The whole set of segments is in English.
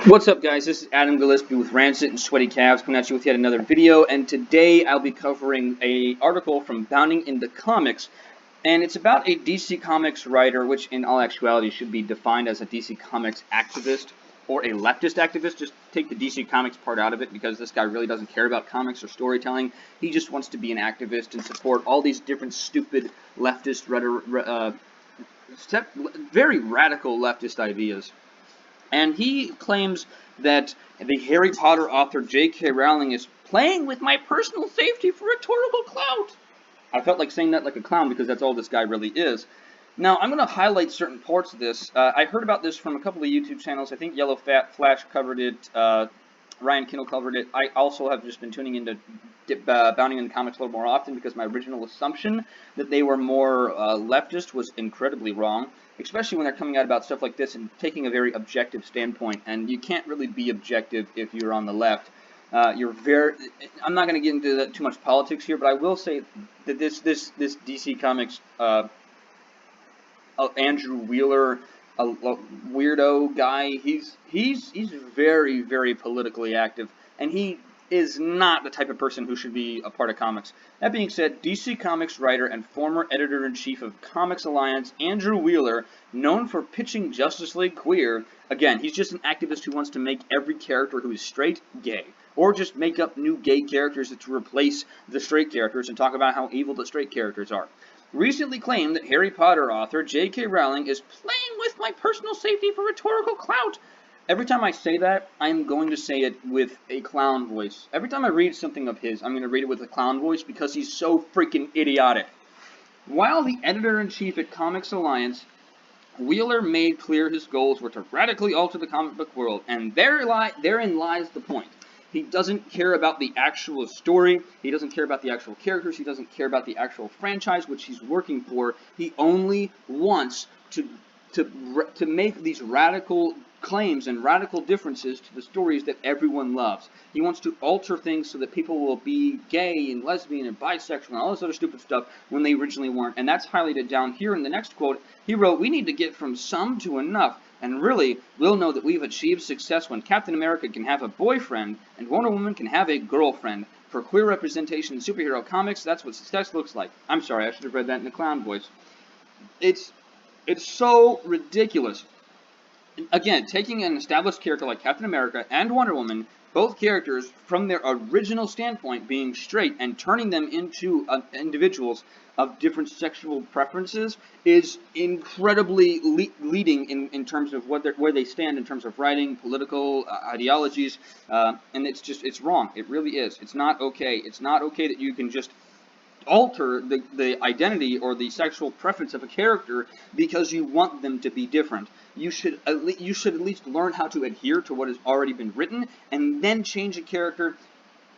What's up, guys? This is Adam Gillespie with Rancid and Sweaty Calves coming at you with yet another video, and today I'll be covering an article from Bounding into Comics, and it's about a DC Comics writer, which in all actuality should be defined as a DC Comics activist or a leftist activist. Just take the DC Comics part out of it because this guy really doesn't care about comics or storytelling. He just wants to be an activist and support all these different stupid leftist, very radical leftist ideas. And he claims that the Harry Potter author J.K. Rowling is playing with my personal safety for rhetorical clout. I felt like saying that like a clown because that's all this guy really is. Now, I'm going to highlight certain parts of this. I heard about this from a couple of YouTube channels. I think Yellow Fat Flash covered it. Ryan Kindle covered it. I also have just been tuning into Bounding into Comics a little more often because my original assumption that they were more leftist was incredibly wrong, especially when they're coming out about stuff like this and taking a very objective standpoint. And you can't really be objective if you're on the left. I'm not going to get into too much politics here, but I will say that this DC Comics Andrew Wheeler, a weirdo guy. He's very, very politically active, and he is not the type of person who should be a part of comics. That being said, DC Comics writer and former editor-in-chief of Comics Alliance, Andrew Wheeler, known for pitching Justice League queer, again, he's just an activist who wants to make every character who is straight gay, or just make up new gay characters to replace the straight characters and talk about how evil the straight characters are. Recently claimed that Harry Potter author J.K. Rowling is playing with my personal safety for rhetorical clout. Every time I say that, I'm going to say it with a clown voice. Every time I read something of his, I'm going to read it with a clown voice because he's so freaking idiotic. While the editor-in-chief at Comics Alliance, Wheeler made clear his goals were to radically alter the comic book world, and therein lies the point. He doesn't care about the actual story. He doesn't care about the actual characters. He doesn't care about the actual franchise which he's working for. He only wants to make these radical claims and radical differences to the stories that everyone loves. He wants to alter things so that people will be gay and lesbian and bisexual and all this other stupid stuff when they originally weren't. And that's highlighted down here in the next quote. He wrote, "We need to get from some to enough. And really, we'll know that we've achieved success when Captain America can have a boyfriend and Wonder Woman can have a girlfriend. For queer representation in superhero comics, that's what success looks like." I'm sorry, I should have read that in the clown voice. It's so ridiculous. Again, taking an established character like Captain America and Wonder Woman, both characters from their original standpoint being straight, and turning them into individuals of different sexual preferences is incredibly leading in terms of where they stand in terms of writing, political ideologies, and it's wrong. It really is. It's not okay. It's not okay that you can just alter the identity or the sexual preference of a character because you want them to be different. You should at least learn how to adhere to what has already been written and then change a character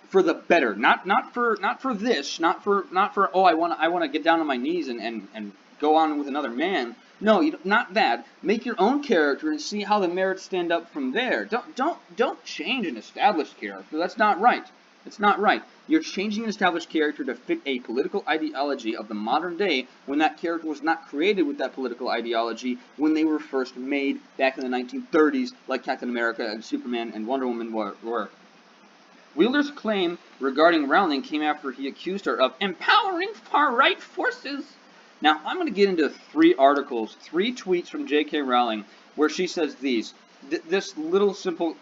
for the better. Not for oh, I want to get down on my knees and go on with another man. No, not that. Make your own character and see how the merits stand up from there. Don't change an established character. That's not right. It's not right. You're changing an established character to fit a political ideology of the modern day when that character was not created with that political ideology when they were first made back in the 1930s, like Captain America and Superman and Wonder Woman were. Wheeler's claim regarding Rowling came after he accused her of empowering far-right forces. Now, I'm going to get into three tweets from J.K. Rowling, where she says these. This simple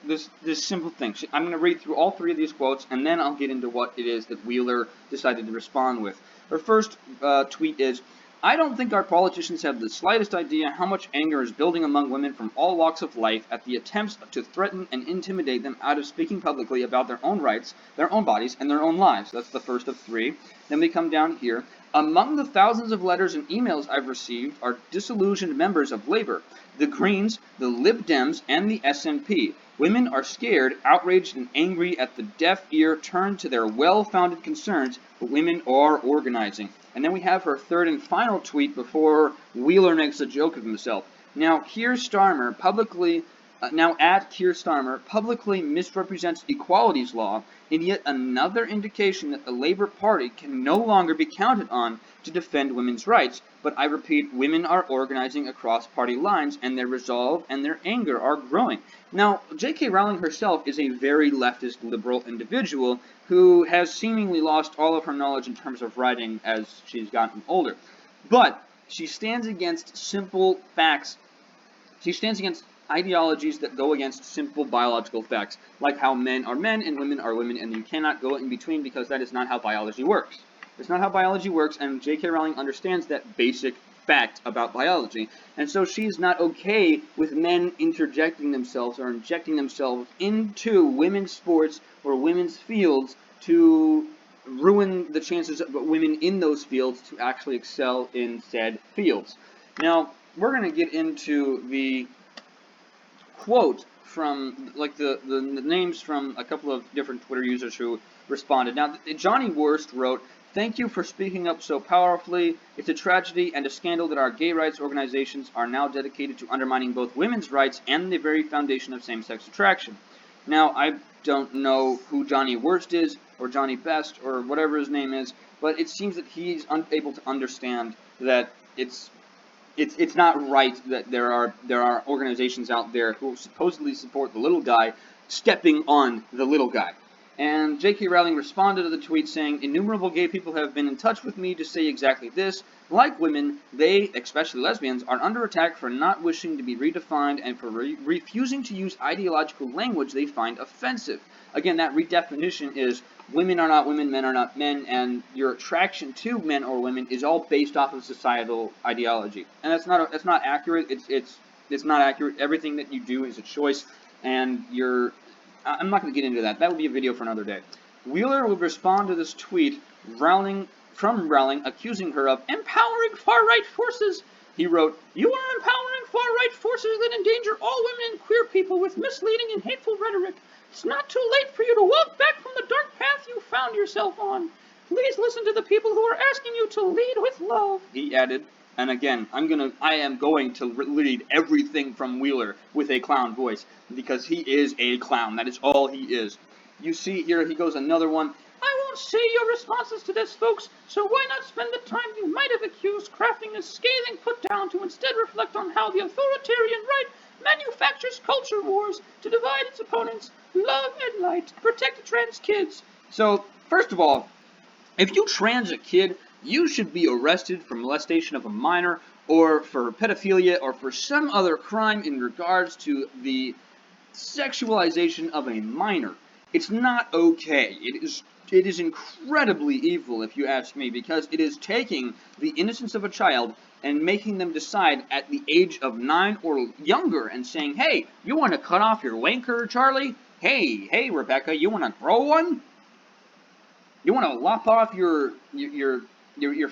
thing. I'm going to read through all three of these quotes, and then I'll get into what it is that Wheeler decided to respond with. Her first tweet is, "I don't think our politicians have the slightest idea how much anger is building among women from all walks of life at the attempts to threaten and intimidate them out of speaking publicly about their own rights, their own bodies, and their own lives." That's the first of three. Then we come down here. "Among the thousands of letters and emails I've received are disillusioned members of Labor, the Greens, the Lib Dems, and the SNP. Women are scared, outraged, and angry at the deaf ear turned to their well-founded concerns, but women are organizing." And then we have her third and final tweet before Wheeler makes a joke of himself. Now, Keir Starmer publicly Now, at Keir Starmer publicly misrepresents equalities law in yet another indication that the Labour Party can no longer be counted on to defend women's rights. But I repeat, women are organizing across party lines, and their resolve and their anger are growing. Now, J.K. Rowling herself is a very leftist liberal individual who has seemingly lost all of her knowledge in terms of writing as she's gotten older. But she stands against simple facts. She stands against ideologies that go against simple biological facts, like how men are men and women are women, and you cannot go in between because that is not how biology works. It's not how biology works, and J.K. Rowling understands that basic fact about biology, and so she's not okay with men interjecting themselves or injecting themselves into women's sports or women's fields to ruin the chances of women in those fields to actually excel in said fields. Now, we're going to get into the quote from, like, the names from a couple of different Twitter users who responded. Now, Johnny Worst wrote, "Thank you for speaking up so powerfully. It's a tragedy and a scandal that our gay rights organizations are now dedicated to undermining both women's rights and the very foundation of same-sex attraction." Now, I don't know who Johnny Worst is, or Johnny Best, or whatever his name is, but it seems that he's unable to understand that it's not right that there are organizations out there who supposedly support the little guy stepping on the little guy. And J.K. Rowling responded to the tweet saying, "Innumerable gay people have been in touch with me to say exactly this. Like women, they, especially lesbians, are under attack for not wishing to be redefined and for refusing to use ideological language they find offensive." Again, that redefinition is women are not women, men are not men, and your attraction to men or women is all based off of societal ideology. And that's not accurate. It's not accurate. Everything that you do is a choice, and I'm not going to get into that. That would be a video for another day. Wheeler would respond to this tweet from Rowling, accusing her of empowering far-right forces. He wrote, "You are empowering far-right forces that endanger all women and queer people with misleading and hateful rhetoric. It's not too late for you to walk back from the dark path you found yourself on. Please listen to the people who are asking you to lead with love," he added. And again, I am going to read everything from Wheeler with a clown voice, because he is a clown. That is all he is. You see here, he goes another one. "I won't say your responses to this, folks, so why not spend the time you might have accused crafting a scathing put-down to instead reflect on how the authoritarian right manufactures culture wars to divide its opponents, love and light, protect trans kids." So, first of all, if you trans a kid, you should be arrested for molestation of a minor, or for pedophilia, or for some other crime in regards to the sexualization of a minor. It's not okay. It is incredibly evil, if you ask me, because it is taking the innocence of a child and making them decide at the age of 9 or younger and saying, "Hey, you want to cut off your wanker, Charlie? Hey, Rebecca, you want to grow one? You want to lop off your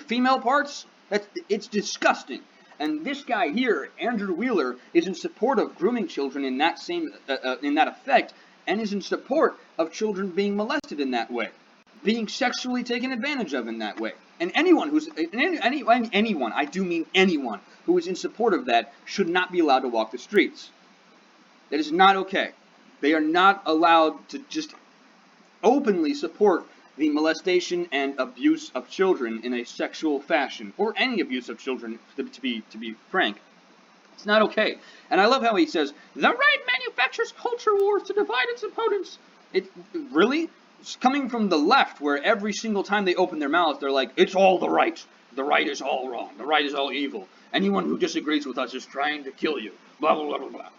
female parts?" It's disgusting. And this guy here, Andrew Wheeler, is in support of grooming children in that effect, and is in support of children being molested in that way, being sexually taken advantage of in that way. And anyone I do mean anyone who is in support of that should not be allowed to walk the streets. That is not okay. They are not allowed to just openly support the molestation and abuse of children in a sexual fashion, or any abuse of children, to be frank. It's not okay. And I love how he says, "The right manufactures culture wars to divide its opponents." Really? It's coming from the left, where every single time they open their mouths, they're like, "It's all the right. The right is all wrong. The right is all evil. Anyone who disagrees with us is trying to kill you. Blah, blah, blah, blah, blah."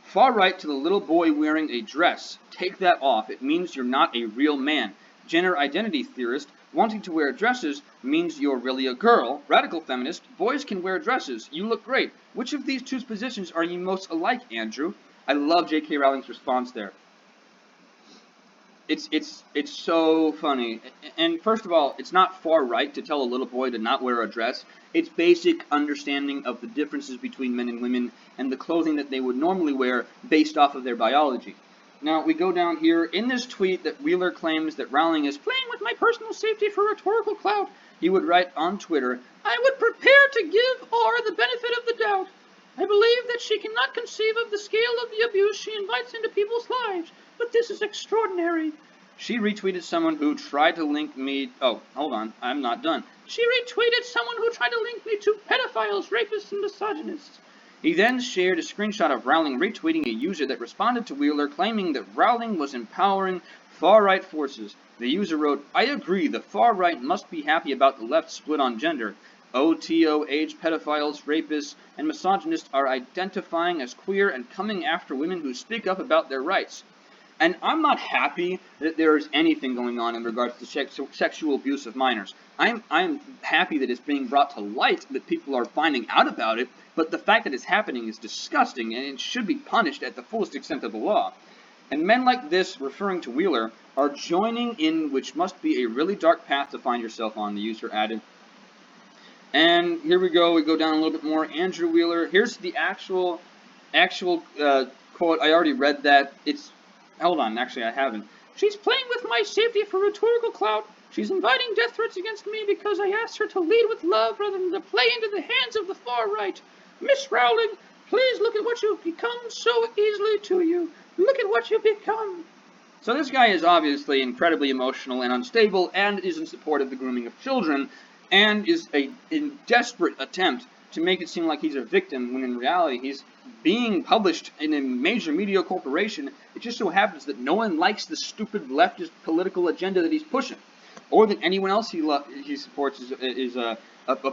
Far right to the little boy wearing a dress. Take that off. It means you're not a real man. Gender identity theorist. Wanting to wear dresses means you're really a girl. Radical feminist. Boys can wear dresses. You look great. Which of these two positions are you most alike, Andrew? I love J.K. Rowling's response there. It's so funny. And first of all, it's not far right to tell a little boy to not wear a dress. It's basic understanding of the differences between men and women and the clothing that they would normally wear based off of their biology. Now, we go down here. In this tweet that Wheeler claims that Rowling is playing with my personal safety for rhetorical clout, he would write on Twitter, "I would prepare to give R the benefit of the doubt. I believe that she cannot conceive of the scale of the abuse she invites into people's lives, but this is extraordinary. She retweeted someone who tried to link me... Oh, hold on, I'm not done. She retweeted someone who tried to link me to pedophiles, rapists, and misogynists. He then shared a screenshot of Rowling retweeting a user that responded to Wheeler claiming that Rowling was empowering far-right forces. The user wrote, I agree, the far-right must be happy about the left's split on gender. OTOH pedophiles, rapists, and misogynists are identifying as queer and coming after women who speak up about their rights. And I'm not happy that there is anything going on in regards to sexual abuse of minors. I'm happy that it's being brought to light, that people are finding out about it, but the fact that it's happening is disgusting, and it should be punished at the fullest extent of the law. And men like this, referring to Wheeler, are joining in which must be a really dark path to find yourself on, the user added. And here we go down a little bit more. Andrew Wheeler, here's the actual quote. I already read that. Hold on, actually I haven't. She's playing with my safety for rhetorical clout. She's inviting death threats against me because I asked her to lead with love rather than to play into the hands of the far right. Miss Rowling, please look at what you've become so easily to you. Look at what you've become. So this guy is obviously incredibly emotional and unstable and is in support of the grooming of children and is in desperate attempt to make it seem like he's a victim when in reality he's being published in a major media corporation. It just so happens that no one likes the stupid leftist political agenda that he's pushing, or that anyone else he supports is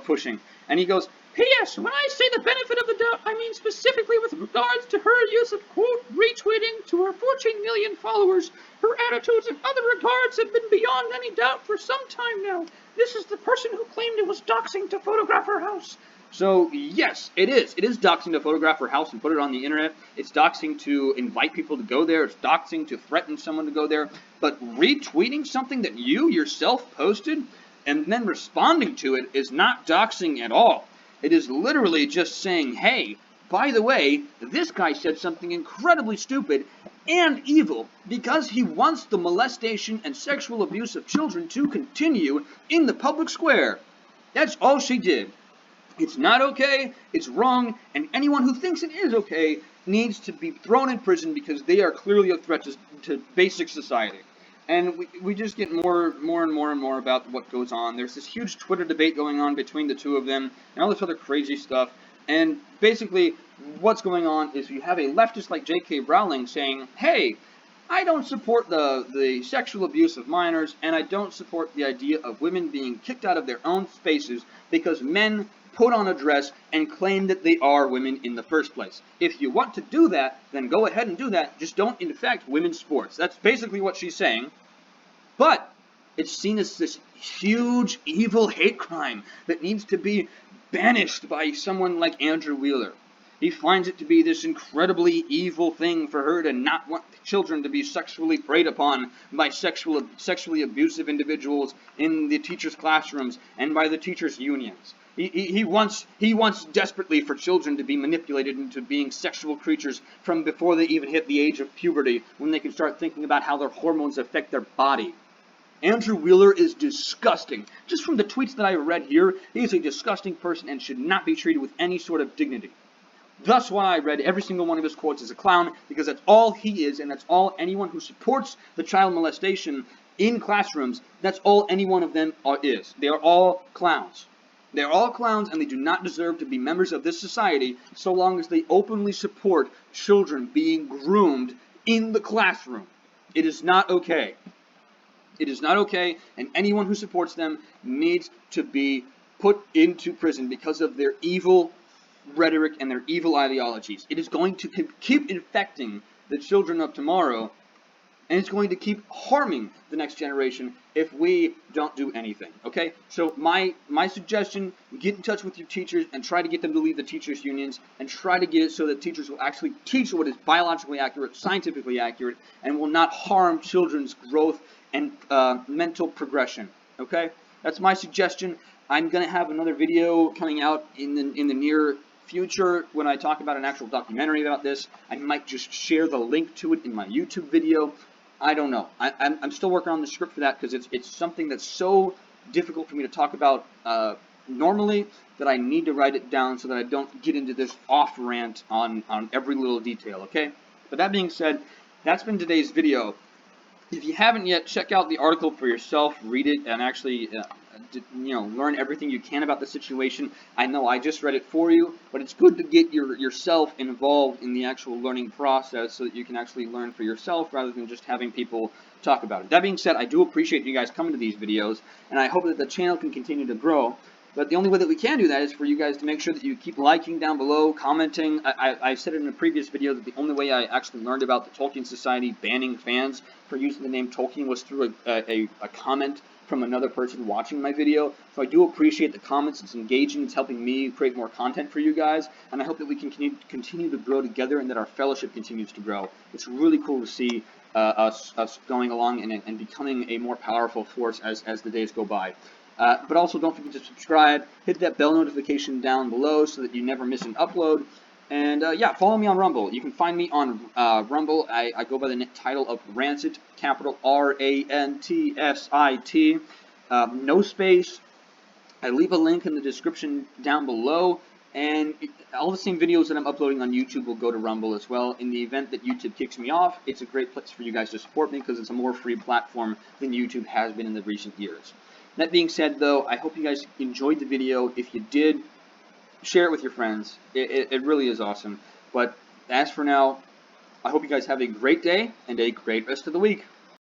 pushing. And he goes, P.S. When I say the benefit of the doubt, I mean specifically with regards to her use of, quote, retweeting to her 14 million followers. Her attitudes in other regards have been beyond any doubt for some time now. This is the person who claimed it was doxing to photograph her house. So, yes, it is. It is doxing to photograph her house and put it on the internet. It's doxing to invite people to go there. It's doxing to threaten someone to go there. But retweeting something that you yourself posted and then responding to it is not doxing at all. It is literally just saying, hey, by the way, this guy said something incredibly stupid and evil because he wants the molestation and sexual abuse of children to continue in the public square. That's all she did. It's not okay, it's wrong, and anyone who thinks it is okay needs to be thrown in prison because they are clearly a threat to basic society. And we just get more and more about what goes on. There's this huge Twitter debate going on between the two of them and all this other crazy stuff. And basically, what's going on is you have a leftist like J.K. Rowling saying, hey, I don't support the sexual abuse of minors, and I don't support the idea of women being kicked out of their own spaces because men put on a dress and claim that they are women in the first place. If you want to do that, then go ahead and do that. Just don't infect women's sports. That's basically what she's saying. But it's seen as this huge, evil hate crime that needs to be banished by someone like Andrew Wheeler. He finds it to be this incredibly evil thing for her to not want children to be sexually preyed upon by sexually abusive individuals in the teachers' classrooms and by the teachers' unions. He wants desperately for children to be manipulated into being sexual creatures from before they even hit the age of puberty, when they can start thinking about how their hormones affect their body. Andrew Wheeler is disgusting. Just from the tweets that I read here, he is a disgusting person and should not be treated with any sort of dignity. That's why I read every single one of his quotes as a clown, because that's all he is, and that's all anyone who supports the child molestation in classrooms, that's all any one of them is. They are all clowns. They are all clowns, and they do not deserve to be members of this society so long as they openly support children being groomed in the classroom. It is not okay. It is not okay, and anyone who supports them needs to be put into prison because of their evil rhetoric and their evil ideologies. It is going to keep infecting the children of tomorrow, and it's going to keep harming the next generation if we don't do anything, okay? So my suggestion, get in touch with your teachers and try to get them to leave the teachers' unions and try to get it so that teachers will actually teach what is biologically accurate, scientifically accurate, and will not harm children's growth and mental progression, okay? That's my suggestion. I'm going to have another video coming out in the near future when I talk about an actual documentary about this. I might just share the link to it in my YouTube video. I don't know. I'm still working on the script for that because it's something that's so difficult for me to talk about normally that I need to write it down so that I don't get into this off rant on every little detail, okay? But that being said, that's been today's video. If you haven't yet, check out the article for yourself, read it, and actually learn everything you can about the situation. I know I just read it for you, but it's good to get yourself involved in the actual learning process so that you can actually learn for yourself rather than just having people talk about it. That being said, I do appreciate you guys coming to these videos, and I hope that the channel can continue to grow. But the only way that we can do that is for you guys to make sure that you keep liking down below, commenting. I said it in a previous video that the only way I actually learned about the Tolkien Society banning fans for using the name Tolkien was through a comment from another person watching my video. So I do appreciate the comments. It's engaging. It's helping me create more content for you guys. And I hope that we can continue to grow together and that our fellowship continues to grow. It's really cool to see us going along and becoming a more powerful force as the days go by. But also don't forget to subscribe, hit that bell notification down below so that you never miss an upload. And yeah, follow me on Rumble. You can find me on Rumble. I go by the title of Rancit, capital R-A-N-T-S-I-T. No space. I leave a link in the description down below. And all the same videos that I'm uploading on YouTube will go to Rumble as well. In the event that YouTube kicks me off, it's a great place for you guys to support me because it's a more free platform than YouTube has been in the recent years. That being said, though, I hope you guys enjoyed the video. If you did, share it with your friends. It really is awesome. But as for now, I hope you guys have a great day and a great rest of the week.